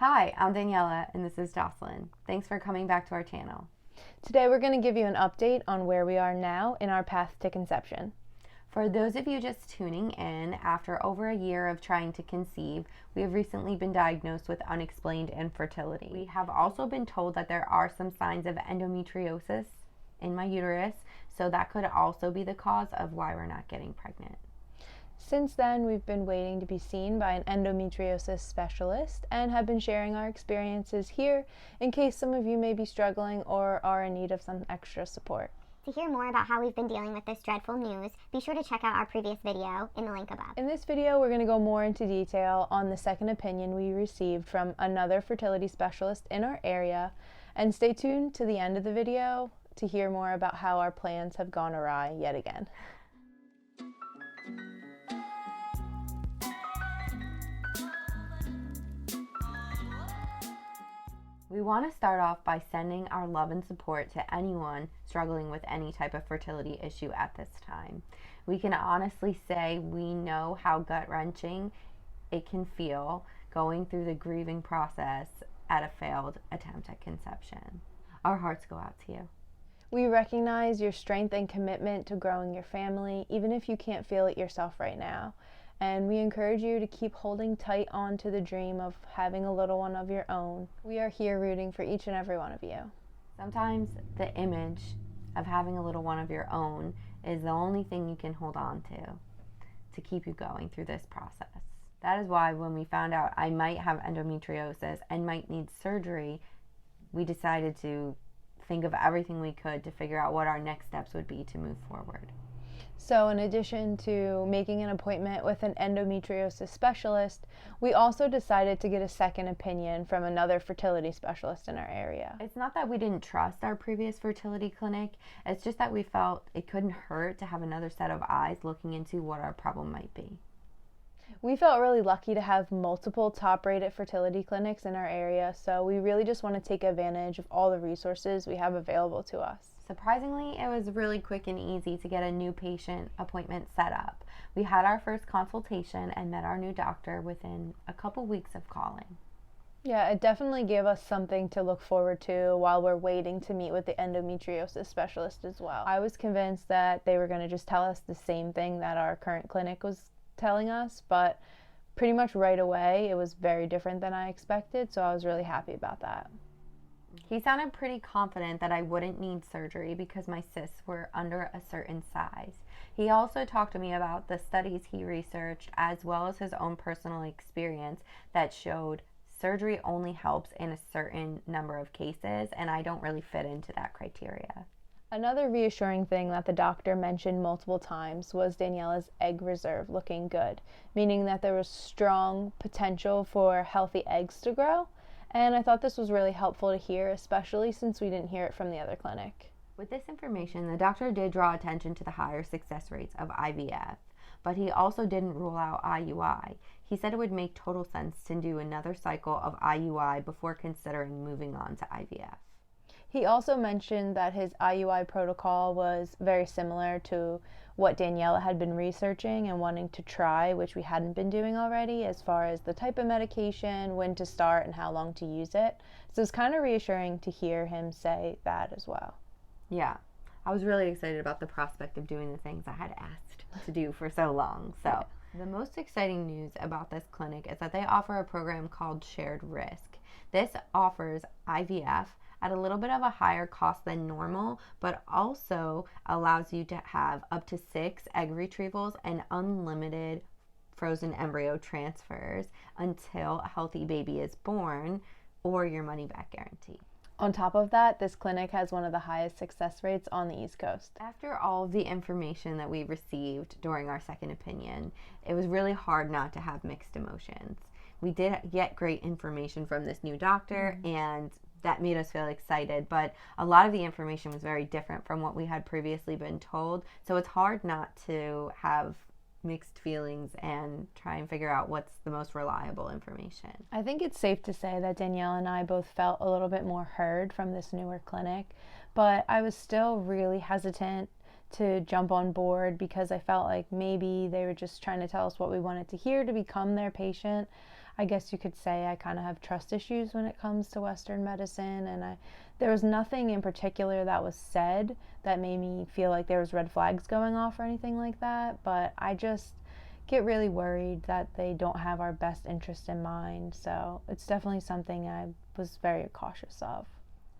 Hi, I'm Daniela, and this is Jocelyn. Thanks for coming back to our channel. Today we're going to give you an update on where we are now in our path to conception. For those of you just tuning in, after over a year of trying to conceive, we have recently been diagnosed with unexplained infertility. We have also been told that there are some signs of endometriosis in my uterus, so that could also be the cause of why we're not getting pregnant. Since then, we've been waiting to be seen by an endometriosis specialist and have been sharing our experiences here in case some of you may be struggling or are in need of some extra support. To hear more about how we've been dealing with this dreadful news, be sure to check out our previous video in the link above. In this video, we're going to go more into detail on the second opinion we received from another fertility specialist in our area, and stay tuned to the end of the video to hear more about how our plans have gone awry yet again. We want to start off by sending our love and support to anyone struggling with any type of fertility issue at this time. We can honestly say we know how gut-wrenching it can feel going through the grieving process at a failed attempt at conception. Our hearts go out to you. We recognize your strength and commitment to growing your family, even if you can't feel it yourself right now. And we encourage you to keep holding tight on to the dream of having a little one of your own. We are here rooting for each and every one of you. Sometimes the image of having a little one of your own is the only thing you can hold on to keep you going through this process. That is why when we found out I might have endometriosis and might need surgery, we decided to think of everything we could to figure out what our next steps would be to move forward. So in addition to making an appointment with an endometriosis specialist, we also decided to get a second opinion from another fertility specialist in our area. It's not that we didn't trust our previous fertility clinic, it's just that we felt it couldn't hurt to have another set of eyes looking into what our problem might be. We felt really lucky to have multiple top-rated fertility clinics in our area, so we really just want to take advantage of all the resources we have available to us. Surprisingly, it was really quick and easy to get a new patient appointment set up. We had our first consultation and met our new doctor within a couple weeks of calling. Yeah, it definitely gave us something to look forward to while we're waiting to meet with the endometriosis specialist as well. I was convinced that they were going to just tell us the same thing that our current clinic was telling us, but pretty much right away it was very different than I expected, so I was really happy about that. He sounded pretty confident that I wouldn't need surgery because my cysts were under a certain size. He also talked to me about the studies he researched as well as his own personal experience that showed surgery only helps in a certain number of cases, and I don't really fit into that criteria. Another reassuring thing that the doctor mentioned multiple times was Daniela's egg reserve looking good, meaning that there was strong potential for healthy eggs to grow. And I thought this was really helpful to hear, especially since we didn't hear it from the other clinic. With this information, the doctor did draw attention to the higher success rates of IVF, but he also didn't rule out IUI. He said it would make total sense to do another cycle of IUI before considering moving on to IVF. He also mentioned that his IUI protocol was very similar to what Daniela had been researching and wanting to try, which we hadn't been doing already, as far as the type of medication, when to start, and how long to use it. So it's kind of reassuring to hear him say that as well. Yeah, I was really excited about the prospect of doing the things I had asked to do for so long. So the most exciting news about this clinic is that they offer a program called Shared Risk. This offers IVF at a little bit of a higher cost than normal, but also allows you to have up to 6 egg retrievals and unlimited frozen embryo transfers until a healthy baby is born, or your money back guarantee. On top of that, this clinic has one of the highest success rates on the East Coast. After all of the information that we received during our second opinion, it was really hard not to have mixed emotions. We did get great information from this new doctor, and that made us feel excited, but a lot of the information was very different from what we had previously been told, so it's hard not to have mixed feelings and try and figure out what's the most reliable information. I think it's safe to say that Danielle and I both felt a little bit more heard from this newer clinic, but I was still really hesitant to jump on board because I felt like maybe they were just trying to tell us what we wanted to hear to become their patient. I guess you could say I kind of have trust issues when it comes to Western medicine, and there was nothing in particular that was said that made me feel like there was red flags going off or anything like that, but I just get really worried that they don't have our best interest in mind, so it's definitely something I was very cautious of.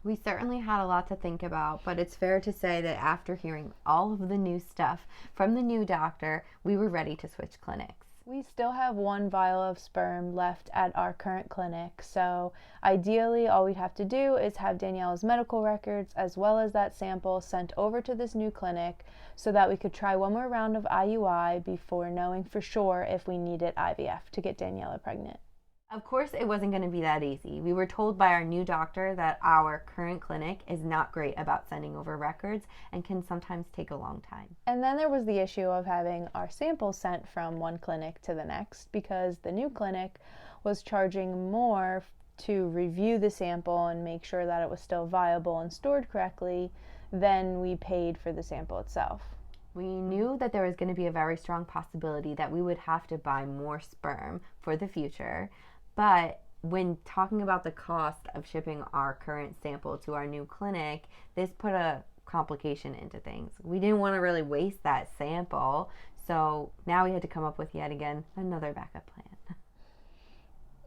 We certainly had a lot to think about, but it's fair to say that after hearing all of the new stuff from the new doctor, we were ready to switch clinics. We still have 1 vial of sperm left at our current clinic, so ideally all we'd have to do is have Daniela's medical records as well as that sample sent over to this new clinic so that we could try one more round of IUI before knowing for sure if we needed IVF to get Daniela pregnant. Of course, it wasn't going to be that easy. We were told by our new doctor that our current clinic is not great about sending over records and can sometimes take a long time. And then there was the issue of having our samples sent from one clinic to the next because the new clinic was charging more to review the sample and make sure that it was still viable and stored correctly than we paid for the sample itself. We knew that there was going to be a very strong possibility that we would have to buy more sperm for the future. But when talking about the cost of shipping our current sample to our new clinic, this put a complication into things. We didn't want to really waste that sample, so now we had to come up with yet again another backup plan.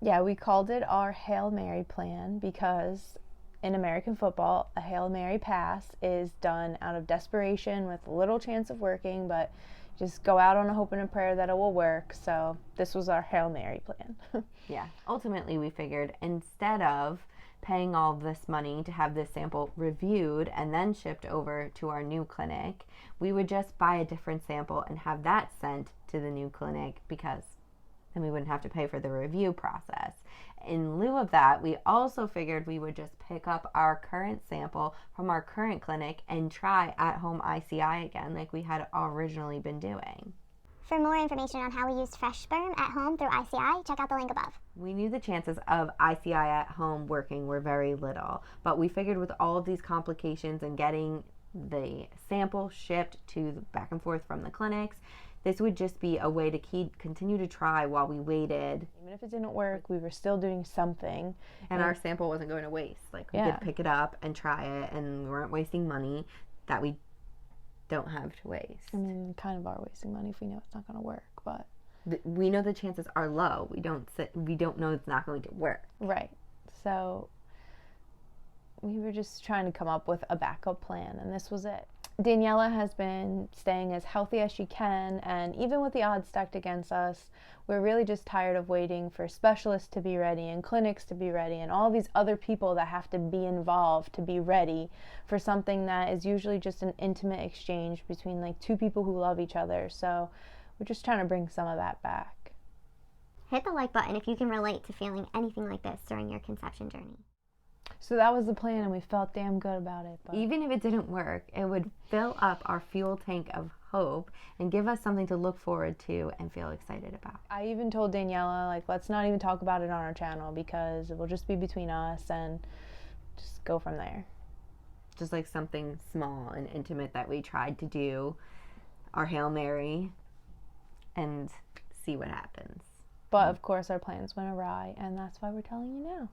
Yeah, we called it our Hail Mary plan because in American football, a Hail Mary pass is done out of desperation with little chance of working, but just go out on a hope and a prayer that it will work. So this was our Hail Mary plan. Yeah, ultimately we figured instead of paying all of this money to have this sample reviewed and then shipped over to our new clinic, we would just buy a different sample and have that sent to the new clinic because then we wouldn't have to pay for the review process. In lieu of that, we also figured we would just pick up our current sample from our current clinic and try at-home ICI again like we had originally been doing. For more information on how we used fresh sperm at home through ICI, check out the link above. We knew the chances of ICI at home working were very little, but we figured with all of these complications and getting the sample shipped to back and forth from the clinics, this would just be a way to continue to try while we waited. Even if it didn't work, we were still doing something. And our sample wasn't going to waste. Like, we could pick it up and try it, and we weren't wasting money that we don't have to waste. I mean, kind of are wasting money if we know it's not going to work, but we know the chances are low. We don't know it's not going to work. Right. So we were just trying to come up with a backup plan, and this was it. Daniela has been staying as healthy as she can, and even with the odds stacked against us, we're really just tired of waiting for specialists to be ready and clinics to be ready and all these other people that have to be involved to be ready for something that is usually just an intimate exchange between like 2 people who love each other. So we're just trying to bring some of that back. Hit the like button if you can relate to feeling anything like this during your conception journey. So that was the plan, and we felt damn good about it. But even if it didn't work, it would fill up our fuel tank of hope and give us something to look forward to and feel excited about. I even told Daniela, like, let's not even talk about it on our channel because it will just be between us and just go from there. Just like something small and intimate that we tried to do, our Hail Mary, and see what happens. But of course our plans went awry, and that's why we're telling you now.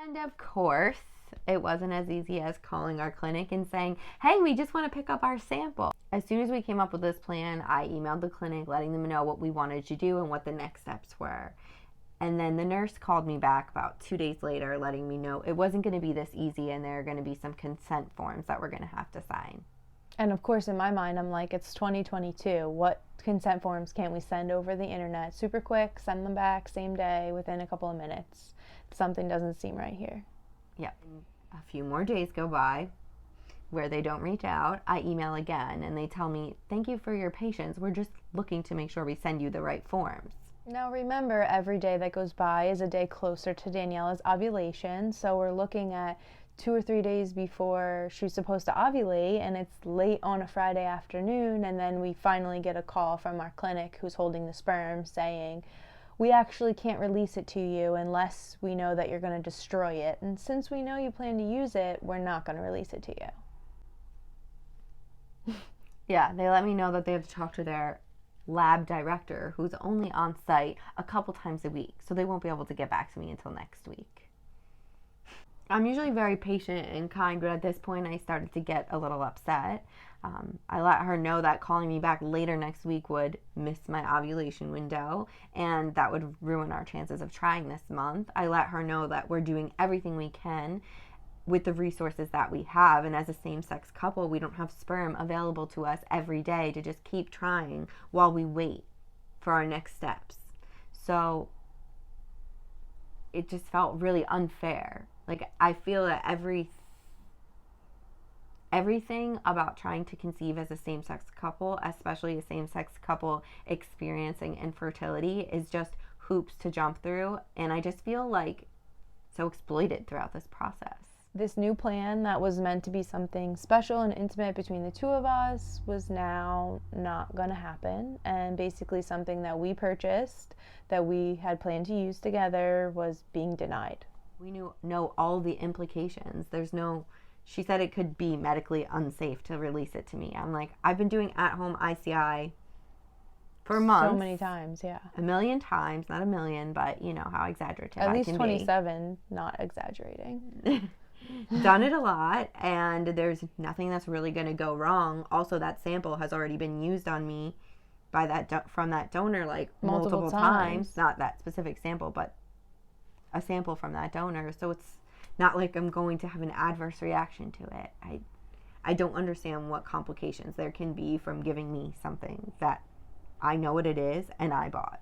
And of course, it wasn't as easy as calling our clinic and saying, hey, we just want to pick up our sample. As soon as we came up with this plan, I emailed the clinic letting them know what we wanted to do and what the next steps were. And then the nurse called me back about 2 days later letting me know it wasn't going to be this easy and there are going to be some consent forms that we're going to have to sign. And of course, in my mind, I'm like, it's 2022. What consent forms can't we send over the internet? Super quick, send them back same day within a couple of minutes. Something doesn't seem right here. Yeah. A few more days go by where they don't reach out. I email again and they tell me, thank you for your patience. We're just looking to make sure we send you the right forms. Now remember, every day that goes by is a day closer to Daniela's ovulation. So we're looking at 2 or 3 days before she's supposed to ovulate, and it's late on a Friday afternoon, and then we finally get a call from our clinic who's holding the sperm saying, we actually can't release it to you unless we know that you're going to destroy it. And since we know you plan to use it, we're not going to release it to you. Yeah, they let me know that they have to talk to their lab director who's only on site a couple times a week, so they won't be able to get back to me until next week. I'm usually very patient and kind, but at this point I started to get a little upset. I let her know that calling me back later next week would miss my ovulation window, and that would ruin our chances of trying this month. I let her know that we're doing everything we can with the resources that we have, and as a same-sex couple, we don't have sperm available to us every day to just keep trying while we wait for our next steps. So it just felt really unfair. Like, I feel that everything about trying to conceive as a same-sex couple, especially a same-sex couple experiencing infertility, is just hoops to jump through, and I just feel like so exploited throughout this process. This new plan that was meant to be something special and intimate between the two of us was now not going to happen, and basically something that we purchased that we had planned to use together was being denied. We know all the implications. She said it could be medically unsafe to release it to me. I'm like, I've been doing at-home ICI for months. So many times, yeah. A million times, not a million, but you know how exaggerative I can be. At least 27, not exaggerating. Done it a lot, and there's nothing that's really going to go wrong. Also, that sample has already been used on me from that donor like multiple times. Not that specific sample, but a sample from that donor. So it's not like I'm going to have an adverse reaction to it. I don't understand what complications there can be from giving me something that I know what it is and I bought.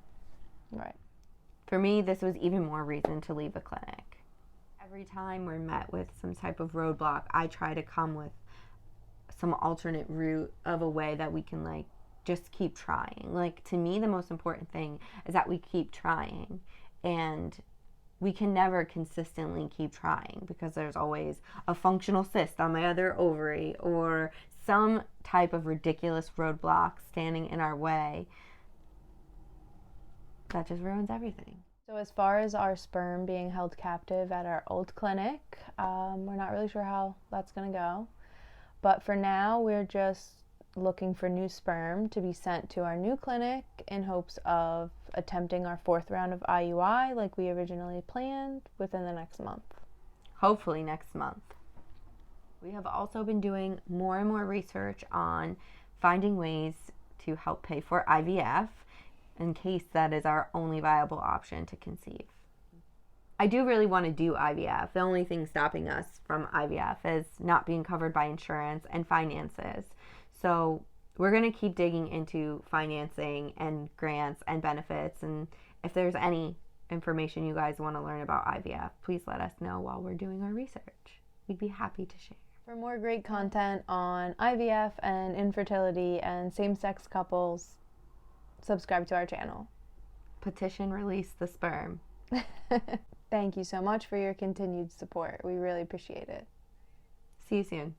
Right. For me, this was even more reason to leave the clinic. Every time we're met with some type of roadblock, I try to come with some alternate route of a way that we can like just keep trying. Like, to me, the most important thing is that we keep trying, and we can never consistently keep trying because there's always a functional cyst on my other ovary or some type of ridiculous roadblock standing in our way that just ruins everything. So as far as our sperm being held captive at our old clinic, we're not really sure how that's going to go. But for now, we're just looking for new sperm to be sent to our new clinic in hopes of attempting our 4th round of IUI like we originally planned within the next month. Hopefully next month. We have also been doing more and more research on finding ways to help pay for IVF in case that is our only viable option to conceive. I do really want to do IVF. The only thing stopping us from IVF is not being covered by insurance and finances. So we're going to keep digging into financing and grants and benefits. And if there's any information you guys want to learn about IVF, please let us know while we're doing our research. We'd be happy to share. For more great content on IVF and infertility and same-sex couples, subscribe to our channel. Petition release the sperm. Thank you so much for your continued support. We really appreciate it. See you soon.